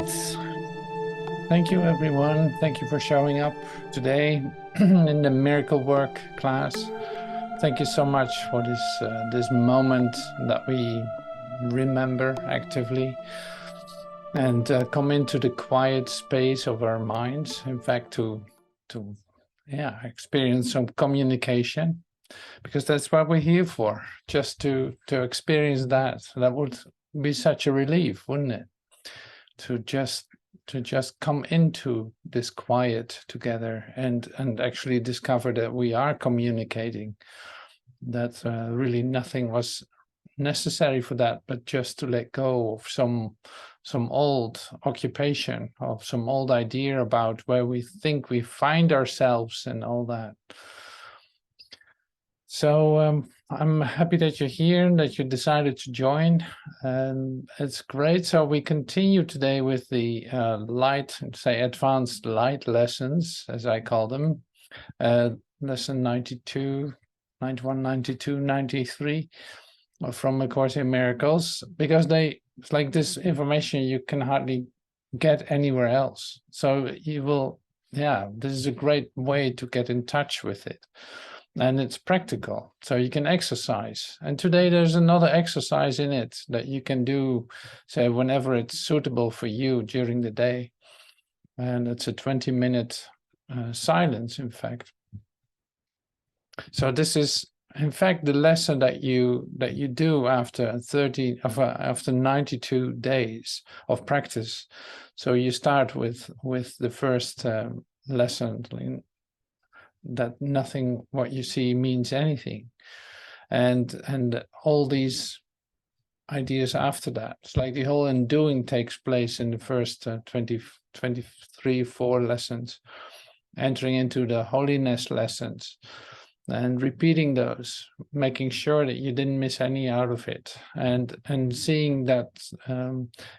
right. Thank you, everyone. Thank you for showing up today in the Miracle Work class. Thank you so much for this moment that we remember actively and come into the quiet space of our minds. In fact, to experience some communication, because that's what we're here for. Just to experience that. That would be such a relief, wouldn't it? To just come into this quiet together and actually discover that we are communicating, that really nothing was necessary for that, but just to let go of some old occupation, of some old idea about where we think we find ourselves and all that. So I'm happy that you're here and that you decided to join, and it's great. So we continue today with the advanced light lessons, as I call them, lesson 92, 91, 92, 93 from A Course in Miracles, because it's like this information you can hardly get anywhere else. So you will, this is a great way to get in touch with it. And it's practical, so you can exercise. And today there's another exercise in it that you can do, say, whenever it's suitable for you during the day. And it's a 20-minute silence, in fact. So this is, in fact, the lesson that you do after 92 days of practice. So you start with the first lesson, that nothing what you see means anything, and all these ideas after that. It's like the whole undoing takes place in the first 4 lessons, entering into the holiness lessons and repeating those, making sure that you didn't miss any out of it, and seeing that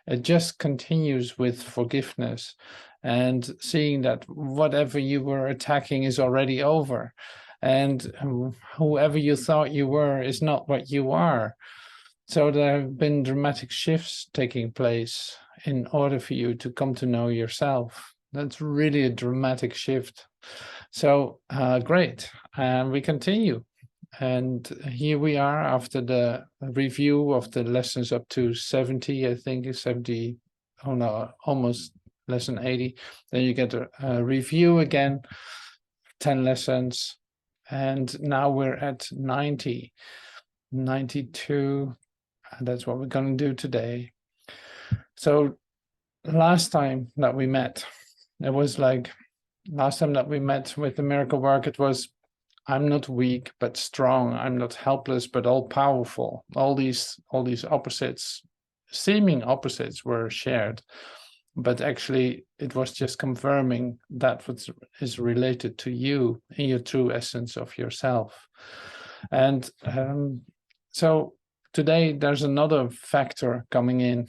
it just continues with forgiveness, and seeing that whatever you were attacking is already over, and whoever you thought you were is not what you are. So there have been dramatic shifts taking place in order for you to come to know yourself. That's really a dramatic shift. So great, and we continue. And here we are after the review of the lessons up to 70, I think is 70, oh no, almost lesson 80. Then you get a review again, 10 lessons. And now we're at 90, 92. And that's what we're going to do today. So last time that we met, it was like, last time that we met with the miracle work, it was, I'm not weak, but strong. I'm not helpless, but all powerful. All these opposites, seeming opposites, were shared. But actually, it was just confirming that what is related to you in your true essence of yourself. And so today, there's another factor coming in.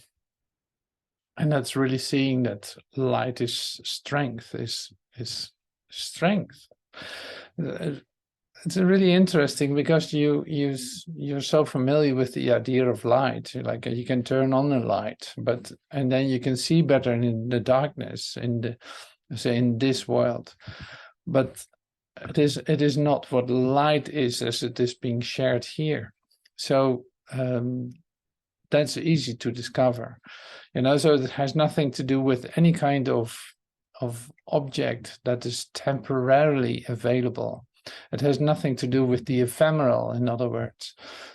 And that's really seeing that light is strength, is strength. It's really interesting because you're so familiar with the idea of light. Like you can turn on the light, and then you can see better in the darkness in this world. But it is not what light is as it is being shared here. So that's easy to discover, so it has nothing to do with any kind of object that is temporarily available. It has nothing to do with the ephemeral, in other words.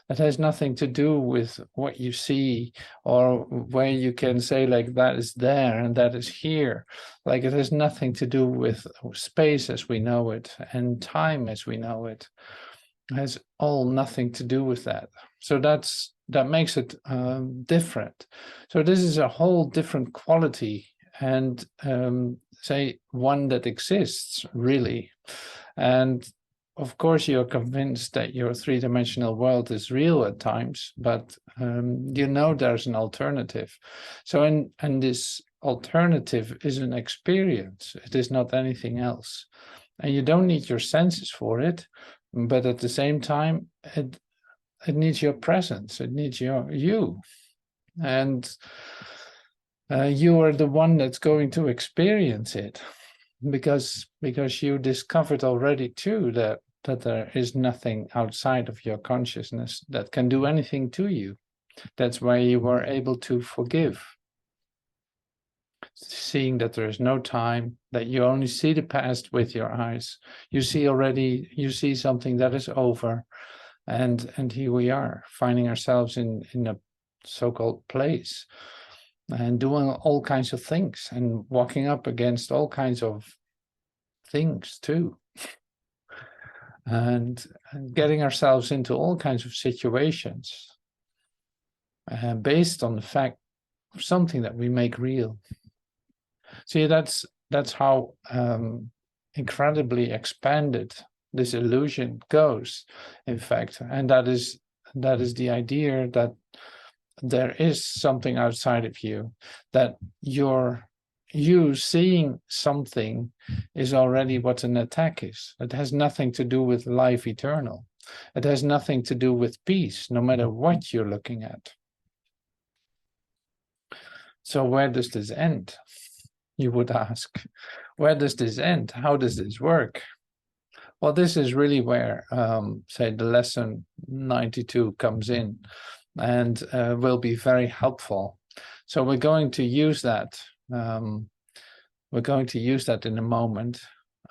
It has nothing to do with what you see, or where you can say like that is there and that is here. Like it has nothing to do with space as we know it and time as we know it. It has all nothing to do with that. So that makes it different. So this is a whole different quality, and say one that exists really. And of course you're convinced that your three-dimensional world is real at times, but there's an alternative. So and this alternative is an experience. It is not anything else, and you don't need your senses for it, but at the same time it needs your presence, it needs you. And you are the one that's going to experience it, because you discovered already too that there is nothing outside of your consciousness that can do anything to you. That's why you were able to forgive, seeing that there is no time, that you only see the past with your eyes. You see something that is over, and here we are, finding ourselves in a so-called place, and doing all kinds of things, and walking up against all kinds of things too, and getting ourselves into all kinds of situations, based on the fact of something that we make real. See, that's how incredibly expanded this illusion goes, in fact, and that is the idea that there is something outside of you, that you seeing something is already what an attack is. It has nothing to do with life eternal. It has nothing to do with peace, no matter what you're looking at. So where does this end? You would ask. Where does this end? How does this work? Well, this is really where, say, the lesson 92 comes in, and will be very helpful. So we're going to use that. We're going to use that in a moment.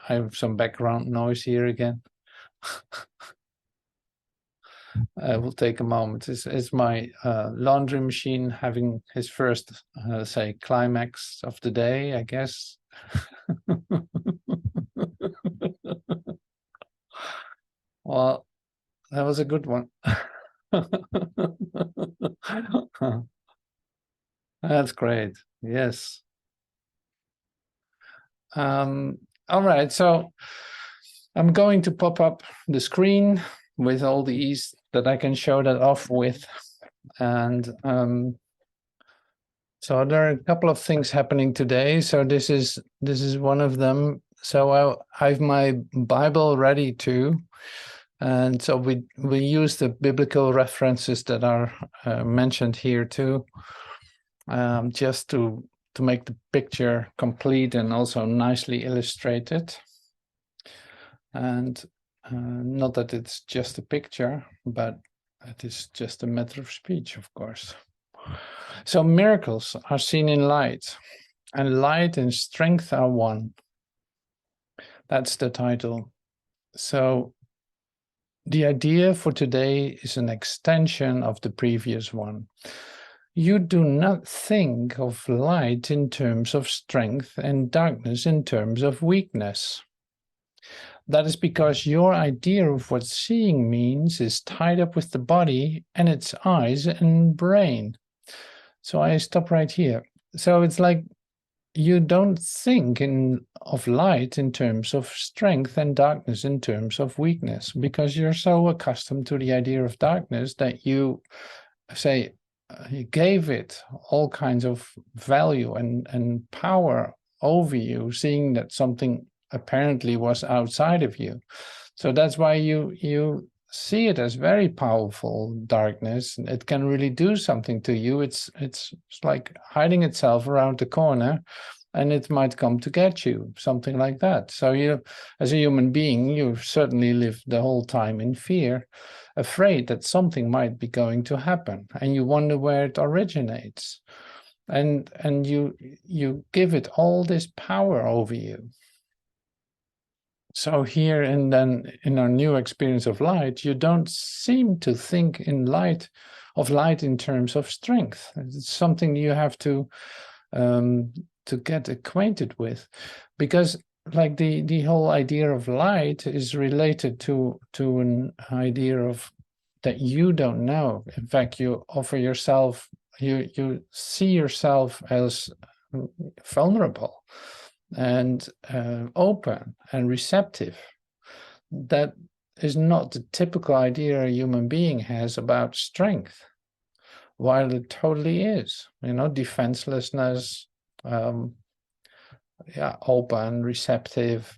I have some background noise here again. It will take a moment. It's my laundry machine having his first, say, climax of the day, I guess. Well, that was a good one. That's great. Yes. All right, so I'm going to pop up the screen with all the ease that I can show that off with. And so there are a couple of things happening today. So this is one of them. So I have my Bible ready too. And so we use the biblical references that are mentioned here too, just to make the picture complete and also nicely illustrated. And not that it's just a picture, but it is just a matter of speech, of course. So miracles are seen in light, and light and strength are one. That's the title. So the idea for today is an extension of the previous one. You do not think of light in terms of strength and darkness in terms of weakness. That is because your idea of what seeing means is tied up with the body and its eyes and brain. So I stop right here. So it's like you don't think of light in terms of strength and darkness in terms of weakness, because you're so accustomed to the idea of darkness that you say, you gave it all kinds of value and power over you, seeing that something apparently was outside of you. So that's why you see it as very powerful darkness. It can really do something to you. It's like hiding itself around the corner, and it might come to get you, something like that. So you, as a human being, you certainly live the whole time in fear, afraid that something might be going to happen, and you wonder where it originates. And you give it all this power over you. So here, and then in our new experience of light, you don't seem to think of light in terms of strength. It's something you have to get acquainted with, because like the whole idea of light is related to an idea of that you don't know. In fact, you offer yourself, you see yourself as vulnerable and open and receptive. That is not the typical idea a human being has about strength, while it totally is. You know, defenselessness, yeah, open, receptive,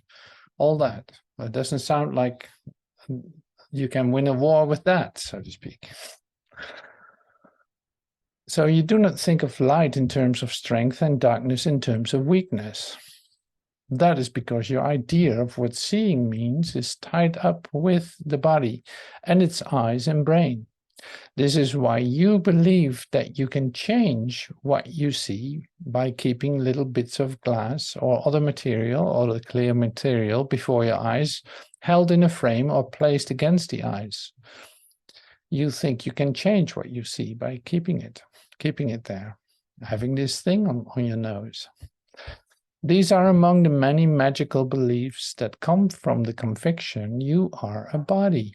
all that. It doesn't sound like you can win a war with that, so to speak. So you do not think of light in terms of strength and darkness in terms of weakness. That is because your idea of what seeing means is tied up with the body and its eyes and brain. This is why you believe that you can change what you see by keeping little bits of glass or other material or the clear material before your eyes, held in a frame or placed against the eyes. You think you can change what you see by keeping it there, having this thing on your nose. These are among the many magical beliefs that come from the conviction you are a body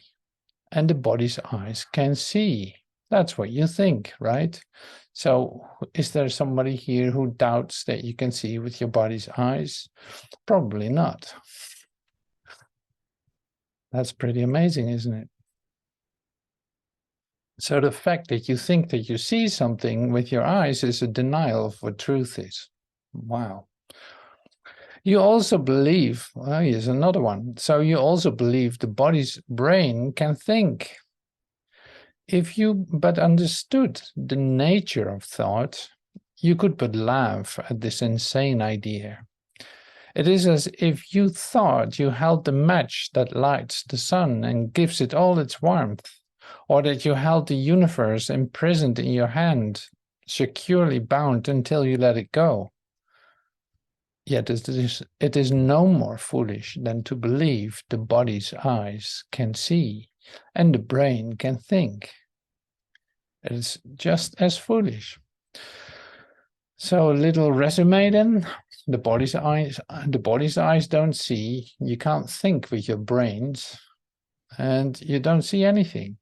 and the body's eyes can see. That's what you think, right? So is there somebody here who doubts that you can see with your body's eyes? Probably not. That's pretty amazing, isn't it? So the fact that you think that you see something with your eyes is a denial of what truth is. Wow. You also believe, well, here's another one. So you also believe the body's brain can think. If you but understood the nature of thought, you could but laugh at this insane idea. It is as if you thought you held the match that lights the sun and gives it all its warmth, or that you held the universe imprisoned in your hand, securely bound until you let it go. Yet it is no more foolish than to believe the body's eyes can see and the brain can think. It is just as foolish. So a little resume then. The body's eyes don't see. You can't think with your brains, and you don't see anything.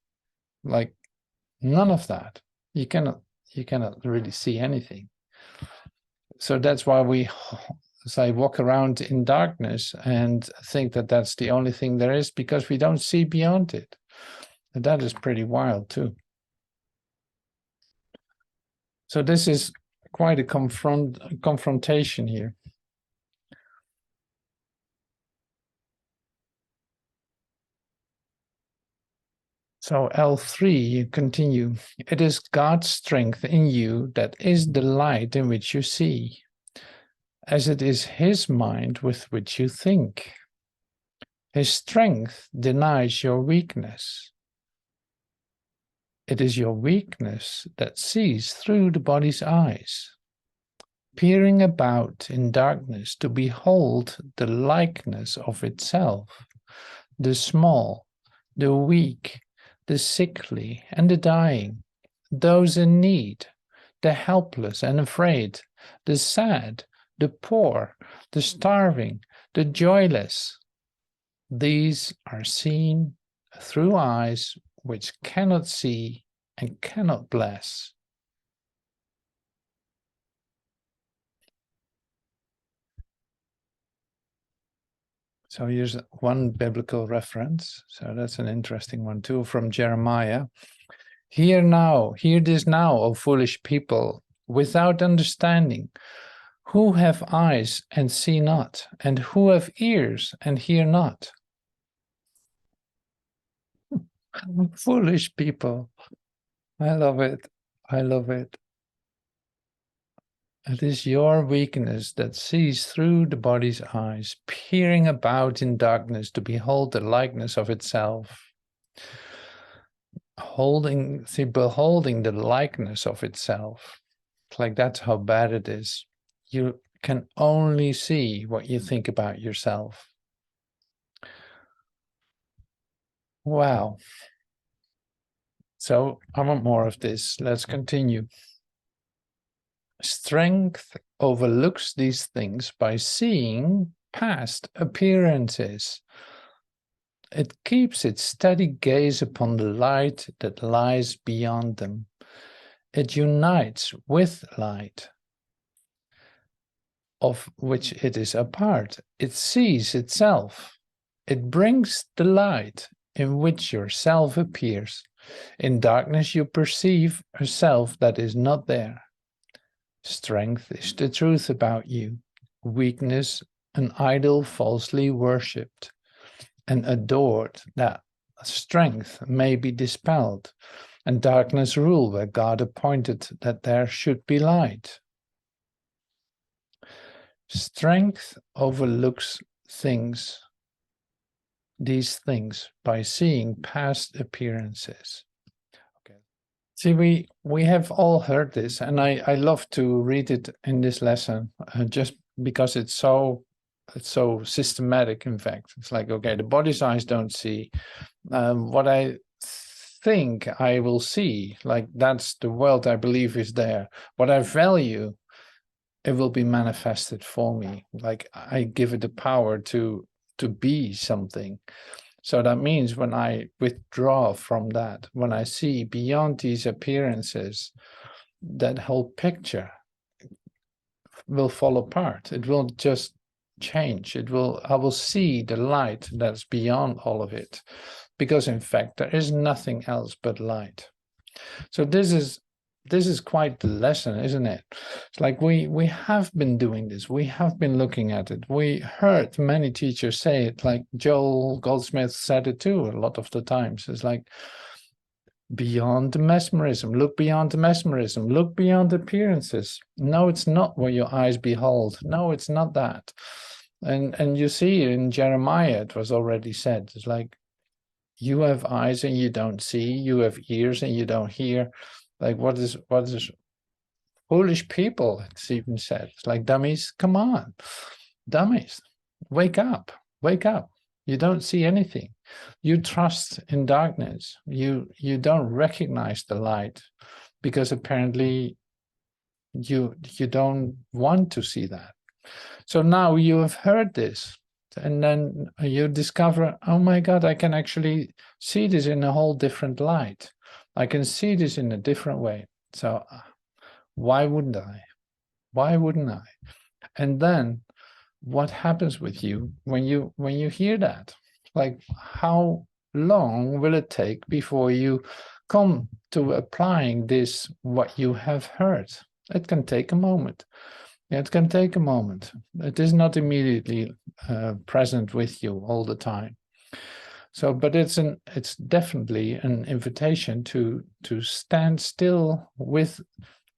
Like none of that. You cannot really see anything. So that's why we say walk around in darkness and think that that's the only thing there is, because we don't see beyond it. And that is pretty wild too. So this is quite a confrontation here. So L3, you continue. It is God's strength in you that is the light in which you see, as it is his mind with which you think. His strength denies your weakness. It is your weakness that sees through the body's eyes, peering about in darkness to behold the likeness of itself, the small, the weak, the sickly and the dying, those in need, the helpless and afraid, the sad, the poor, the starving, the joyless. These are seen through eyes which cannot see and cannot bless. So here's one biblical reference. So that's an interesting one too, from Jeremiah. Hear this now, O foolish people, without understanding, who have eyes and see not, and who have ears and hear not. Foolish people. I love it. I love it. It is your weakness that sees through the body's eyes, peering about in darkness to behold the likeness of itself. Beholding the likeness of itself. It's like that's how bad it is. You can only see what you think about yourself. Wow. So I want more of this. Let's continue. Strength overlooks these things by seeing past appearances. It keeps its steady gaze upon the light that lies beyond them. It unites with light, of which it is a part. It sees itself. It brings the light in which yourself appears. In darkness you perceive a self that is not there. Strength is the truth about you. Weakness, an idol falsely worshipped and adored, that strength may be dispelled. and darkness rule where God appointed that there should be light. Strength overlooks these things by seeing past appearances. Okay. See, we have all heard this, and I love to read it in this lesson, just because it's so systematic. In fact, it's like, okay, the body's eyes don't see what I think I will see, like that's the world I believe is there. What I value, it will be manifested for me. Like I give it the power to be something. So that means when I withdraw from that, when I see beyond these appearances, that whole picture will fall apart. It will just change. I will see the light that's beyond all of it, because in fact there is nothing else but light. So this is quite the lesson, isn't it? It's like we have been doing this. We have been looking at it. We heard many teachers say it, like Joel Goldsmith said it too a lot of the times. It's like, beyond the mesmerism, look beyond the mesmerism, look beyond appearances. No, it's not what your eyes behold. No, it's not that. And you see in Jeremiah, it was already said, it's like, you have eyes and you don't see, you have ears and you don't hear. Like, what is foolish people, it's even said. It's like, dummies, come on, dummies, wake up, wake up. You don't see anything. You trust in darkness. You don't recognize the light because apparently you don't want to see that. So now you have heard this, and then you discover, oh my God, I can actually see this in a whole different light. I can see this in a different way. So why wouldn't I? Why wouldn't I? And then what happens with you when you hear that? Like, how long will it take before you come to applying this, what you have heard? It can take a moment. It can take a moment. It is not immediately present with you all the time. So, but it's definitely an invitation to stand still with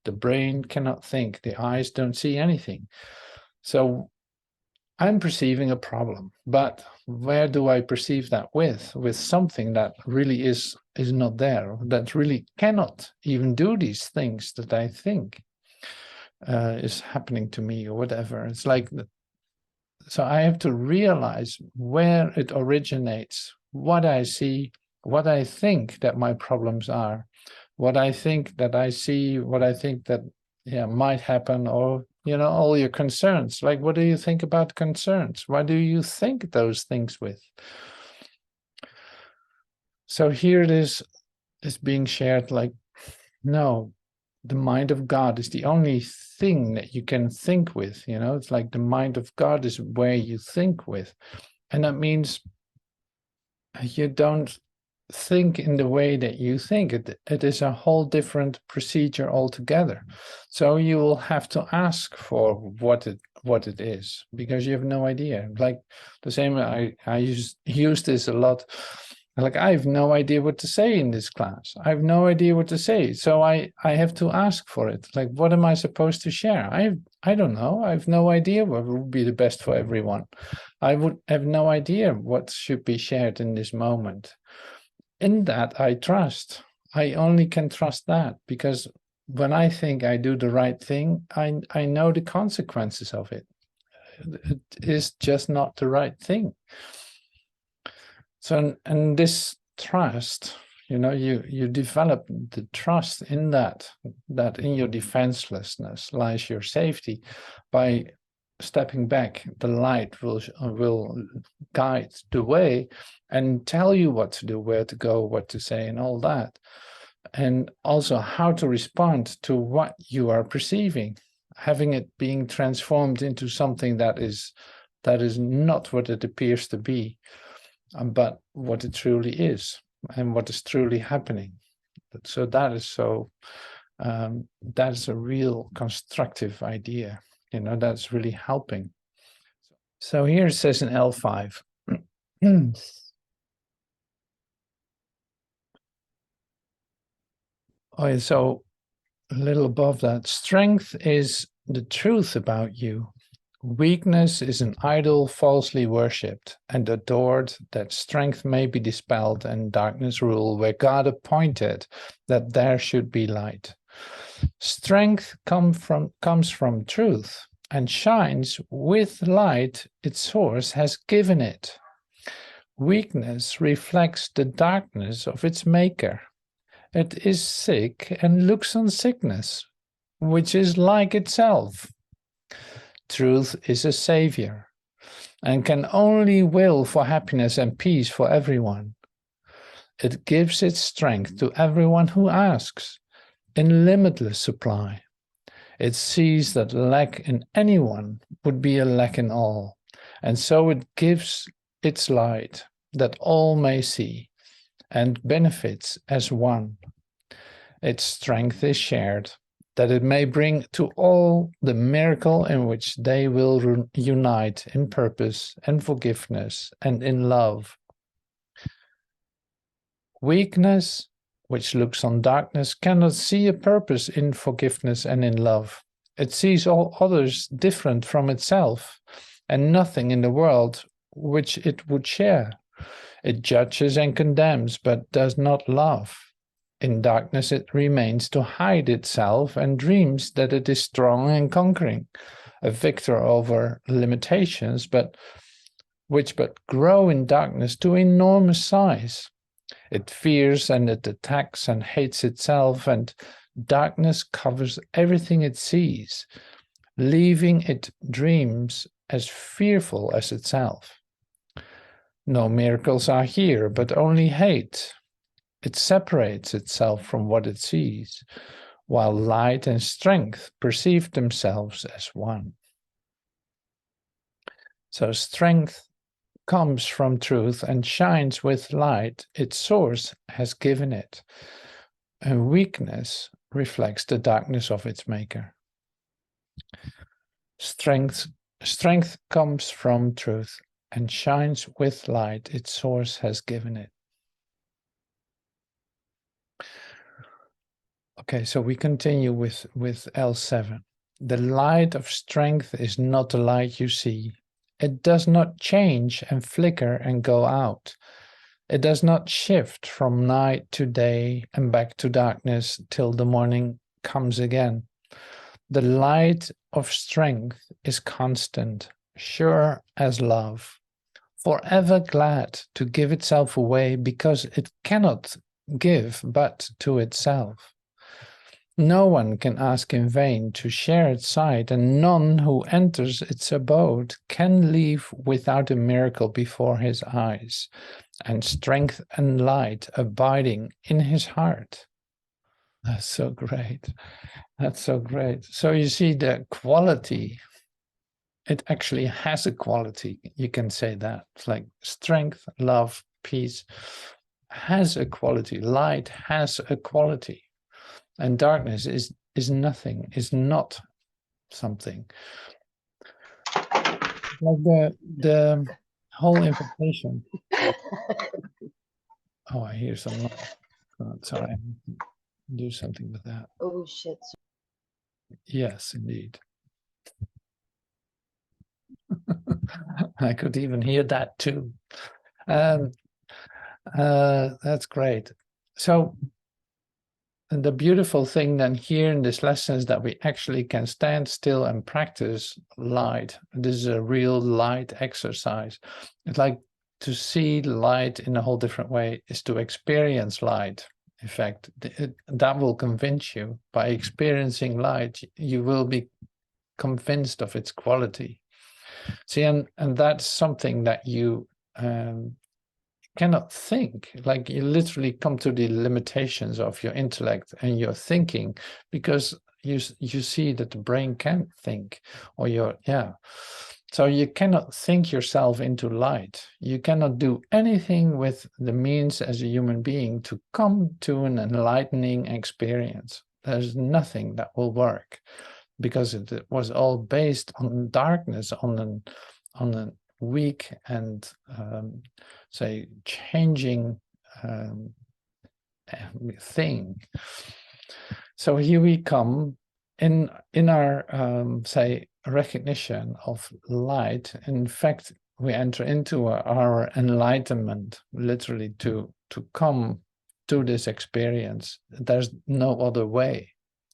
the brain cannot think, the eyes don't see anything. So I'm perceiving a problem, but where do I perceive that with? With something that really is not there, that really cannot even do these things that I think is happening to me or whatever. It's like, so I have to realize where it originates, what I see, what I think that my problems are, what I think that I see, what I think that might happen, or all your concerns. Like, what do you think about concerns? Why do you think those things with? So here it is being shared, like, no, the mind of God is the only thing that you can think with. It's like the mind of God is where you think with. And that means you don't think in the way that you think. It is a whole different procedure altogether. So you will have to ask for what it is, because you have no idea. Like the same, I use this a lot. Like, I have no idea what to say in this class. I have no idea what to say. So I have to ask for it. Like, what am I supposed to share? I don't know. I have no idea what would be the best for everyone. I would have no idea what should be shared in this moment. In that, I trust. I only can trust that, because when I think I do the right thing, I know the consequences of it. It is just not the right thing. So, and this trust, you develop the trust in that in your defenselessness lies your safety. By stepping back, the light will guide the way and tell you what to do, where to go, what to say, and all that. And also how to respond to what you are perceiving, having it being transformed into something that is not what it appears to be, but what it truly is and what is truly happening. So that is a real constructive idea, that's really helping. So here it says in L5, Oh, so a little above that, strength is the truth about you. Weakness is an idol falsely worshipped and adored, that strength may be dispelled and darkness rule, where God appointed that there should be light. Strength comes from truth and shines with light its source has given it. Weakness reflects the darkness of its maker. It is sick and looks on sickness, which is like itself. Truth is a savior and can only will for happiness and peace for everyone. It gives its strength to everyone who asks, in limitless supply. It sees that lack in anyone would be a lack in all, and so it gives its light that all may see, and benefits as one. Its strength is shared, that it may bring to all the miracle in which they will unite in purpose and forgiveness and in love. Weakness, which looks on darkness, cannot see a purpose in forgiveness and in love. It sees all others different from itself, and nothing in the world which it would share. It judges and condemns, but does not love. In darkness it remains to hide itself and dreams that it is strong and conquering, a victor over limitations, which grow in darkness to enormous size. It fears and it attacks and hates itself, and darkness covers everything it sees, leaving it dreams as fearful as itself. No miracles are here, but only hate. It separates itself from what it sees, while light and strength perceive themselves as one. So strength comes from truth and shines with light its source has given it. And weakness reflects the darkness of its maker. Strength comes from truth and shines with light its source has given it. Okay, so we continue with L7. The light of strength is not the light you see. It does not change and flicker and go out. It does not shift from night to day and back to darkness till the morning comes again. The light of strength is constant, sure as love, forever glad to give itself away because it cannot give but to itself. No one can ask in vain to share its sight, and none who enters its abode can leave without a miracle before his eyes, and strength and light abiding in his heart. That's so great. That's so great. So you see the quality, it actually has a quality. You can say that. It's like strength, love, peace has a quality. Light has a quality. And darkness is nothing, is not something. Like the whole invitation. Oh, I hear some noise. Oh, sorry, I have to do something with that. Oh shit. Yes, indeed. I could even hear that too. That's great. So and the beautiful thing then here in this lesson is that we actually can stand still and practice light. This is a real light exercise. It's like to see light in a whole different way is to experience light. In fact, that will convince you. By experiencing light, you will be convinced of its quality. See, and that's something that you cannot think. Like you literally come to the limitations of your intellect and your thinking because you see that the brain can't think, or so you cannot think yourself into light. You cannot do anything with the means as a human being to come to an enlightening experience. There's nothing that will work because it was all based on darkness, on a weak and say changing thing. So here we come in our say recognition of light. In fact, we enter into our enlightenment, literally to come to this experience. There's no other way,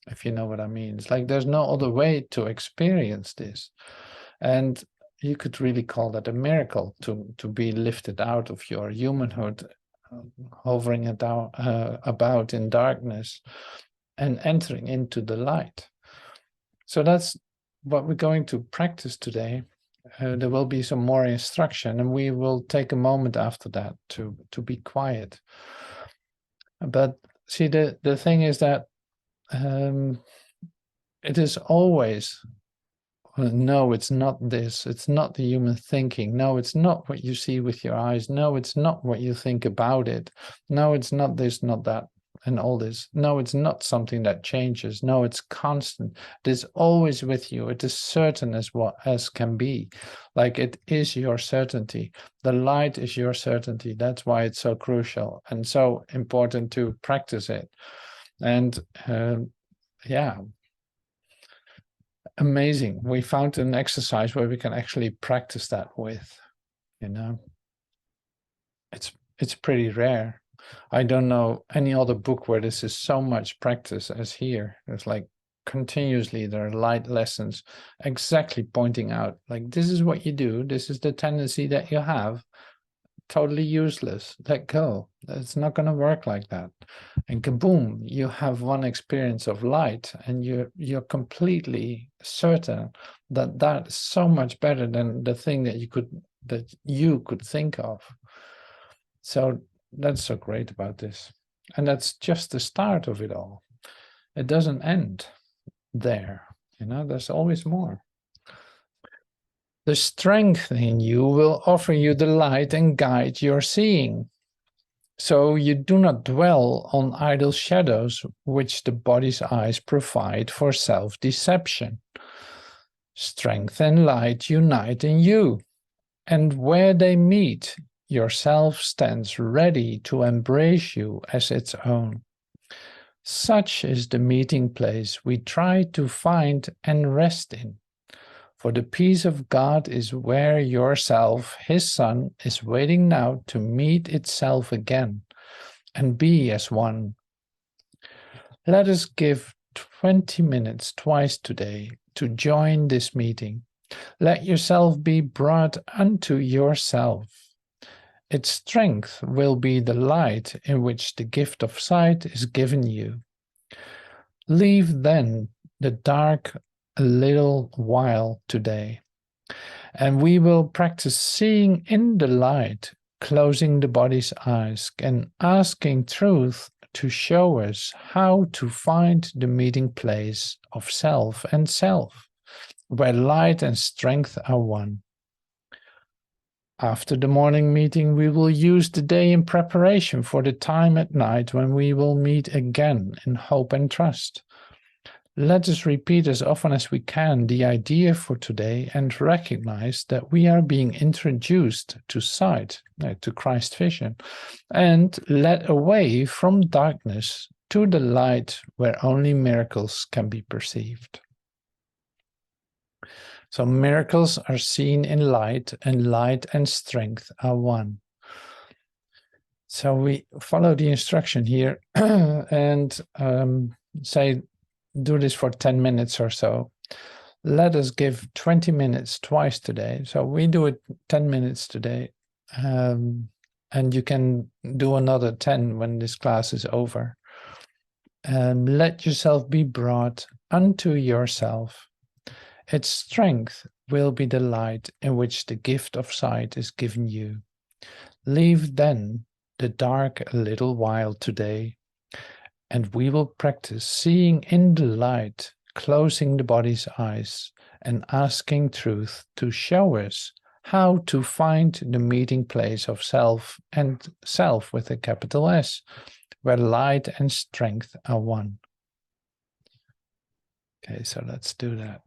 if you know what I mean. It's like there's no other way to experience this. And you could really call that a miracle, to be lifted out of your humanhood, hovering about in darkness, and entering into the light. So that's what we're going to practice today. There will be some more instruction, and we will take a moment after that to be quiet. But see, the thing is that it is always, no, it's not this. It's not the human thinking. No, it's not what you see with your eyes. No, it's not what you think about it. No, it's not this, not that, and all this. No, it's not something that changes. No, it's constant. It is always with you. It is certain as can be. Like it is your certainty. The light is your certainty. That's why it's so crucial and so important to practice it. And yeah, amazing. We found an exercise where we can actually practice that with, you know. It's pretty rare. I don't know any other book where this is so much practice as here. It's like continuously there are light lessons exactly pointing out, like, this is what you do. This is the tendency that you have. Totally useless. Let go. It's not going to work like that. And kaboom, you have one experience of light, and you're completely certain that that's so much better than the thing that you could think of. So that's so great about this. And that's just the start of it all. It doesn't end there. You know, there's always more. The strength in you will offer you the light and guide your seeing. So you do not dwell on idle shadows which the body's eyes provide for self-deception. Strength and light unite in you, and where they meet, yourself stands ready to embrace you as its own. Such is the meeting place we try to find and rest in. For the peace of God is where yourself, his Son, is waiting now to meet itself again and be as one. Let us give 20 minutes twice today to join this meeting. Let yourself be brought unto yourself. Its strength will be the light in which the gift of sight is given you. Leave then the dark a little while today, and we will practice seeing in the light, closing the body's eyes and asking truth to show us how to find the meeting place of self and self, where light and strength are one. After the morning meeting, we will use the day in preparation for the time at night when we will meet again in hope and trust. Let us repeat as often as we can the idea for today and recognize that we are being introduced to sight, to Christ vision, and led away from darkness to the light where only miracles can be perceived. So miracles are seen in light, and light and strength are one. So we follow the instruction here and say, do this for 10 minutes or so. Let us give 20 minutes twice today. So we do it 10 minutes today. And you can do another 10 when this class is over. Let yourself be brought unto yourself. Its strength will be the light in which the gift of sight is given you. Leave then the dark a little while today, and we will practice seeing in the light, closing the body's eyes, and asking truth to show us how to find the meeting place of self, and self with a capital S, where light and strength are one. Okay, so let's do that.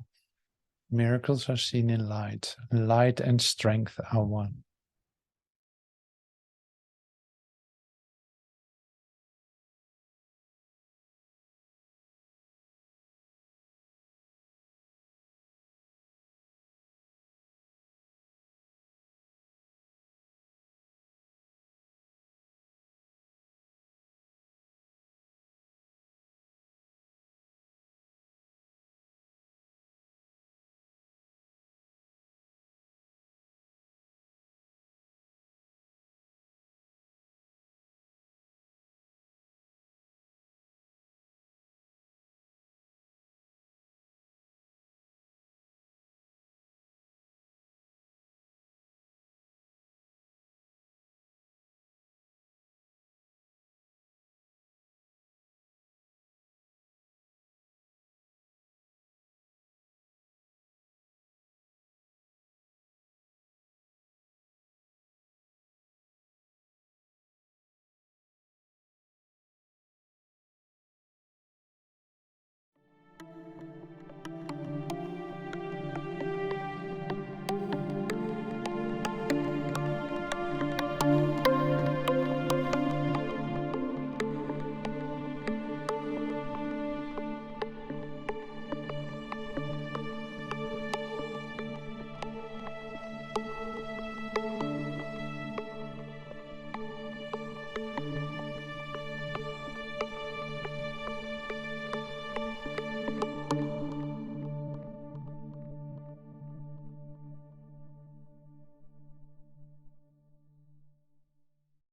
Miracles are seen in light. Light and strength are one.